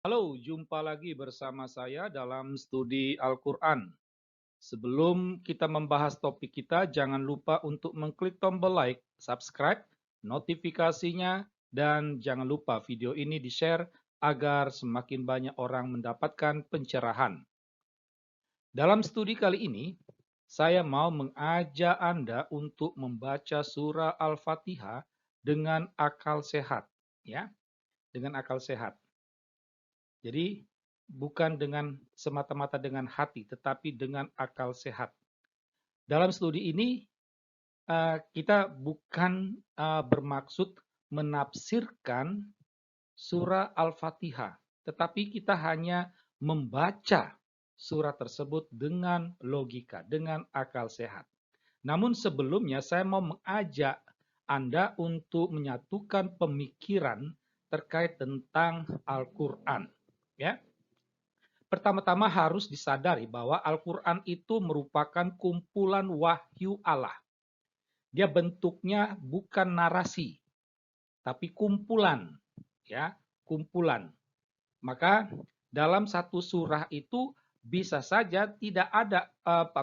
Halo, jumpa lagi bersama saya dalam studi Al-Quran. Sebelum kita membahas topik kita, jangan lupa untuk mengklik tombol like, subscribe, notifikasinya, dan jangan lupa video ini di-share agar semakin banyak orang mendapatkan pencerahan. Dalam studi kali ini, saya mau mengajak Anda untuk membaca surah Al-Fatihah dengan akal sehat, ya, dengan akal sehat. Jadi bukan dengan semata-mata dengan hati, tetapi dengan akal sehat. Dalam studi ini kita bukan bermaksud menafsirkan surah Al-Fatihah, tetapi kita hanya membaca surah tersebut dengan logika, dengan akal sehat. Namun sebelumnya saya mau mengajak Anda untuk menyatukan pemikiran terkait tentang Al-Quran. Ya, pertama-tama harus disadari bahwa Al-Quran itu merupakan kumpulan wahyu Allah. Dia bentuknya bukan narasi, tapi kumpulan, ya, kumpulan. Maka dalam satu surah itu bisa saja tidak ada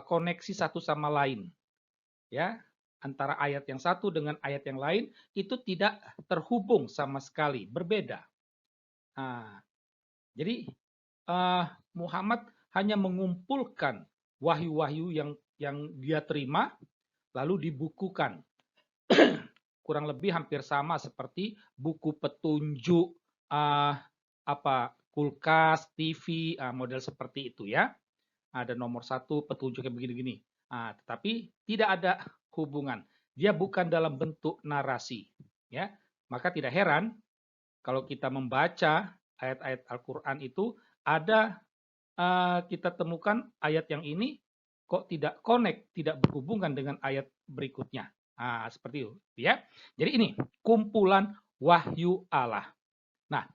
koneksi satu sama lain, ya, antara ayat yang satu dengan ayat yang lain itu tidak terhubung sama sekali, berbeda. Nah, jadi Muhammad hanya mengumpulkan wahyu-wahyu yang dia terima lalu dibukukan. Kurang lebih hampir sama seperti buku petunjuk kulkas, TV, model seperti itu ya. Ada nomor satu petunjuknya begini-gini. Tetapi tidak ada hubungan. Dia bukan dalam bentuk narasi, ya. Maka tidak heran kalau kita membaca ayat-ayat Al-Quran itu ada kita temukan ayat yang ini kok tidak connect, tidak berhubungan dengan ayat berikutnya. Seperti itu ya. Jadi ini kumpulan wahyu Allah. Nah,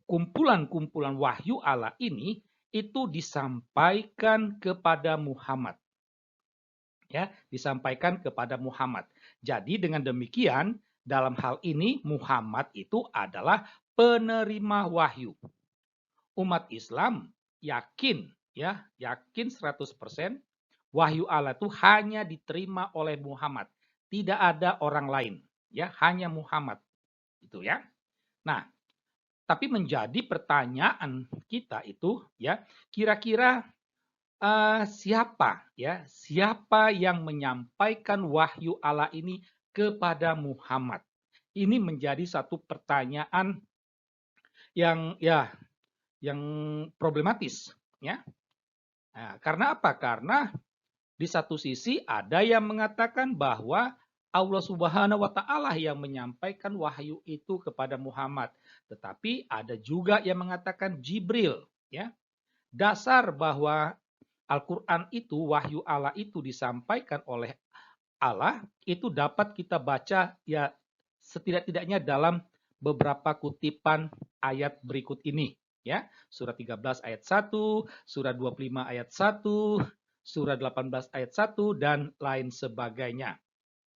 kumpulan-kumpulan wahyu Allah ini itu disampaikan kepada Muhammad. Ya, disampaikan kepada Muhammad. Jadi dengan demikian dalam hal ini Muhammad itu adalah penerima wahyu. Umat Islam yakin, ya, yakin 100% wahyu Allah itu hanya diterima oleh Muhammad. Tidak ada orang lain, ya, hanya Muhammad. Itu ya. Nah, tapi menjadi pertanyaan kita itu ya, kira-kira siapa yang menyampaikan wahyu Allah ini kepada Muhammad? Ini menjadi satu pertanyaan yang problematis ya. Nah, karena apa? Karena di satu sisi ada yang mengatakan bahwa Allah Subhanahu wa taala yang menyampaikan wahyu itu kepada Muhammad, tetapi ada juga yang mengatakan Jibril ya. Dasar bahwa Al-Qur'an itu wahyu Allah itu disampaikan oleh Allah itu dapat kita baca ya setidak-tidaknya dalam beberapa kutipan ayat berikut ini ya. Surah 13 ayat 1, surah 25 ayat 1, surah 18 ayat 1 dan lain sebagainya.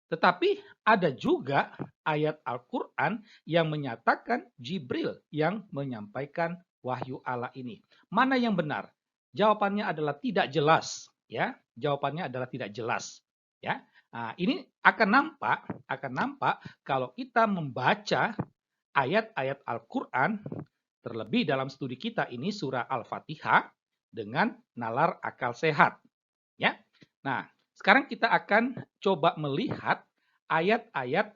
Tetapi ada juga ayat Al-Qur'an yang menyatakan Jibril yang menyampaikan wahyu Allah ini. Mana yang benar? Jawabannya adalah tidak jelas, ya. Jawabannya adalah tidak jelas, ya. Ini akan nampak kalau kita membaca ayat-ayat Al-Qur'an terlebih dalam studi kita ini surah Al-Fatihah dengan nalar akal sehat, ya. Nah, sekarang kita akan coba melihat ayat-ayat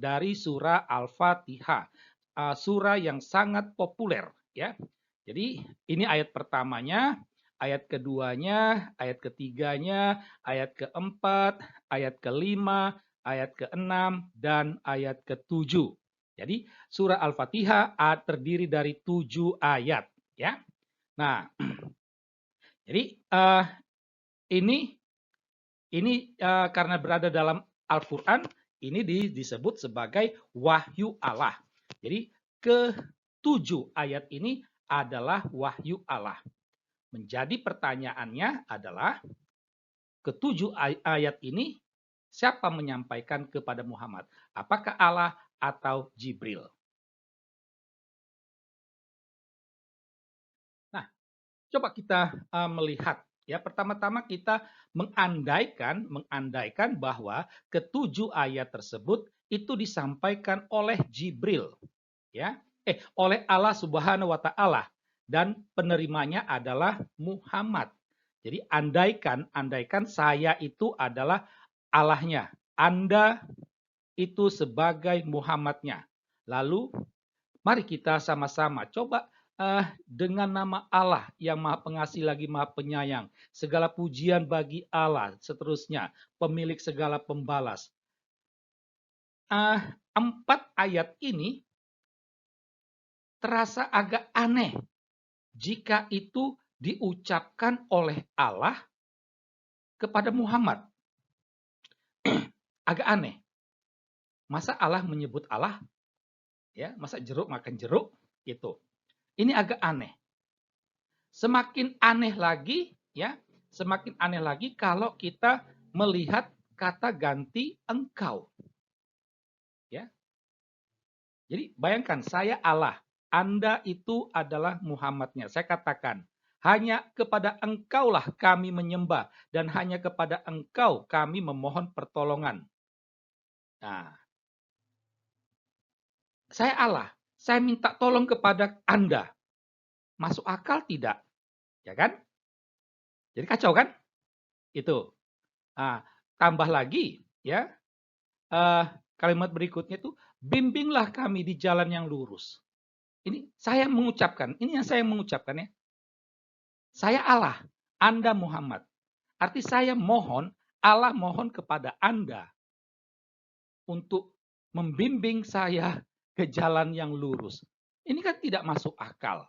dari surah Al-Fatihah, surah yang sangat populer, ya. Jadi ini ayat pertamanya, ayat keduanya, ayat ketiganya, ayat keempat, ayat kelima, ayat keenam, dan ayat ketujuh. Jadi surah Al-Fatihah terdiri dari 7 ayat, ya. Nah, jadi ini karena berada dalam Al-Quran, ini disebut sebagai wahyu Allah. Jadi ketujuh ayat ini adalah wahyu Allah. Menjadi pertanyaannya adalah ketujuh ayat ini siapa menyampaikan kepada Muhammad? Apakah Allah atau Jibril? Coba kita melihat ya. Pertama-tama kita mengandaikan bahwa ketujuh ayat tersebut itu disampaikan oleh Jibril, ya. Oleh Allah Subhanahu wa taala, dan penerimanya adalah Muhammad. Jadi andaikan saya itu adalah Allahnya, Anda itu sebagai Muhammadnya. Lalu mari kita sama-sama coba dengan nama Allah yang Maha Pengasih lagi Maha Penyayang. Segala pujian bagi Allah, seterusnya, pemilik segala pembalas. 4 ayat ini terasa agak aneh jika itu diucapkan oleh Allah kepada Muhammad. Agak aneh. Masa Allah menyebut Allah? Ya, masa jeruk makan jeruk? Gitu. Ini agak aneh. Semakin aneh lagi, ya, semakin aneh lagi kalau kita melihat kata ganti engkau. Ya. Jadi bayangkan, saya Allah, Anda itu adalah Muhammadnya. Saya katakan, hanya kepada engkaulah kami menyembah, dan hanya kepada engkau kami memohon pertolongan. Nah, saya Allah, saya minta tolong kepada Anda. Masuk akal tidak? Ya kan? Jadi kacau kan? Itu. Nah, tambah lagi, ya, kalimat berikutnya itu, bimbinglah kami di jalan yang lurus. Ini saya mengucapkan, ini yang saya mengucapkan, ya. Saya Allah, Anda Muhammad. Arti saya mohon, Allah mohon kepada Anda untuk membimbing saya ke jalan yang lurus. Ini kan tidak masuk akal.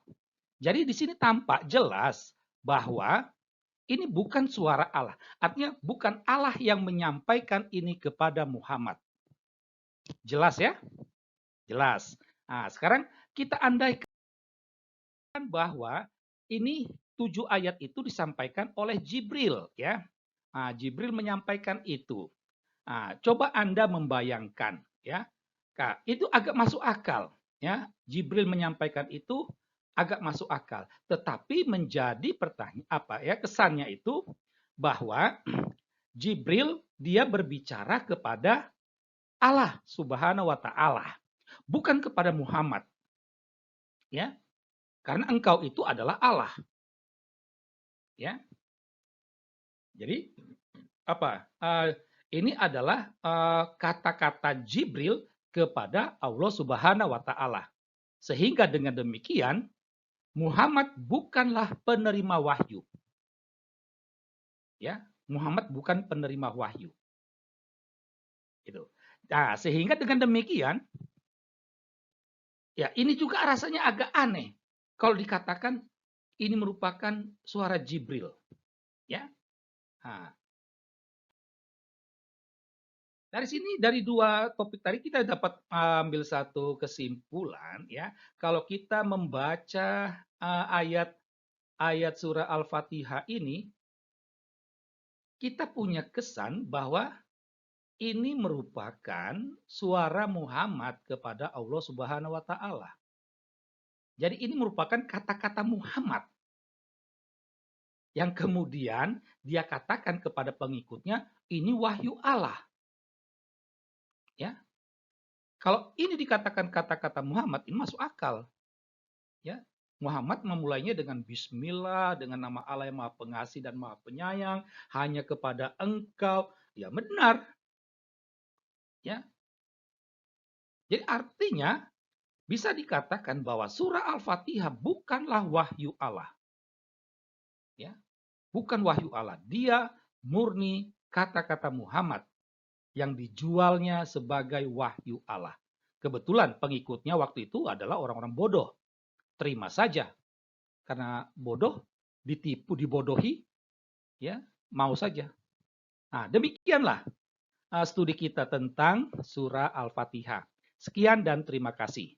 Jadi di sini tampak jelas bahwa ini bukan suara Allah. Artinya bukan Allah yang menyampaikan ini kepada Muhammad. Jelas ya? Jelas. Nah, sekarang kita andaikan bahwa ini 7 ayat itu disampaikan oleh Jibril, ya. Nah, Jibril menyampaikan itu. Nah, coba Anda membayangkan, ya. Itu agak masuk akal, ya. Jibril menyampaikan itu agak masuk akal. Tetapi menjadi pertanyaan apa ya? Kesannya itu bahwa Jibril dia berbicara kepada Allah Subhanahu wa taala, bukan kepada Muhammad. Ya. Karena engkau itu adalah Allah. Ya. Jadi apa? Ini adalah kata-kata Jibril kepada Allah Subhanahu wa taala. Sehingga dengan demikian Muhammad bukanlah penerima wahyu. Ya, Muhammad bukan penerima wahyu. Gitu. Nah, sehingga dengan demikian ya ini juga rasanya agak aneh kalau dikatakan ini merupakan suara Jibril. Ya. Nah, dari sini, dari 2 topik tadi kita dapat ambil satu kesimpulan, ya. Kalau kita membaca ayat surah Al-Fatihah ini, kita punya kesan bahwa ini merupakan suara Muhammad kepada Allah Subhanahu wa taala. Jadi ini merupakan kata-kata Muhammad yang kemudian dia katakan kepada pengikutnya, ini wahyu Allah. Ya. Kalau ini dikatakan kata-kata Muhammad, ini masuk akal. Ya. Muhammad memulainya dengan bismillah, dengan nama Allah yang Maha Pengasih dan Maha Penyayang, hanya kepada engkau. Ya benar. Ya. Jadi artinya bisa dikatakan bahwa surah Al-Fatihah bukanlah wahyu Allah. Ya. Bukan wahyu Allah. Dia murni kata-kata Muhammad yang dijualnya sebagai wahyu Allah. Kebetulan pengikutnya waktu itu adalah orang-orang bodoh. Terima saja. Karena bodoh, ditipu, dibodohi, ya mau saja. Nah, demikianlah studi kita tentang surah Al-Fatihah. Sekian dan terima kasih.